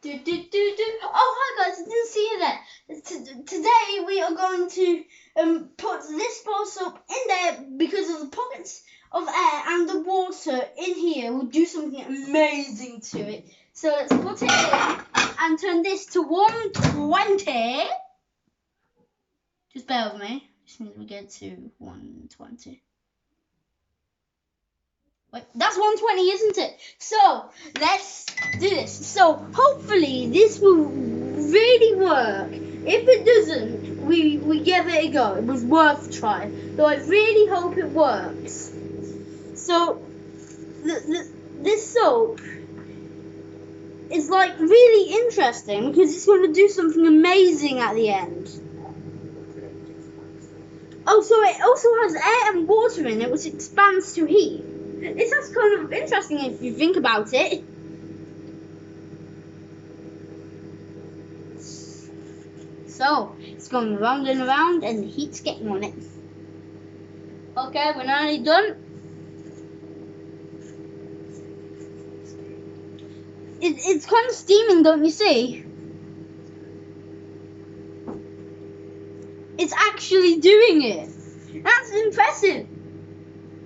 Oh, hi guys, I didn't see you there. Today we are going to put this bar soap in there because of the pockets of air and the water in here will do something amazing to it. So let's put it in and turn this to 120. Just bear with me. Just means we get to 120. Wait, that's 120, isn't it? So let's do this. So hopefully this will really work. If it doesn't, we give it a go. It was worth trying. So I really hope it works. So this soap is like really interesting because it's going to do something amazing at the end. Oh, so it also has air and water in it, which expands to heat. It's kind of interesting if you think about it. So, it's going around and around and the heat's getting on it. Okay, we're nearly done. It's kind of steaming, don't you see? It's actually doing it. That's impressive.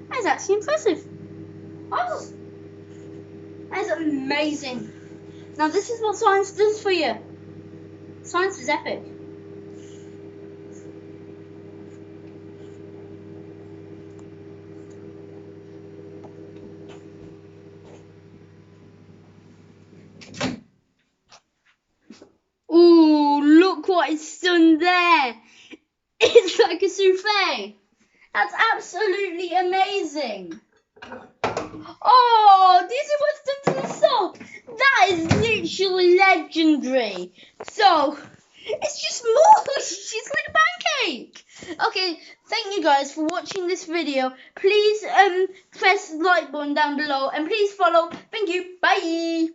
That's actually impressive. Oh, that's amazing. Now this is what science does for you. Science is epic. Ooh, look what it's done there. It's like a souffle. That's absolutely amazing. Oh, this is what's done to the soap. That is literally legendary. So, it's just mush. It's like a pancake. Okay, thank you guys for watching this video. Please press the like button down below and please follow. Thank you. Bye.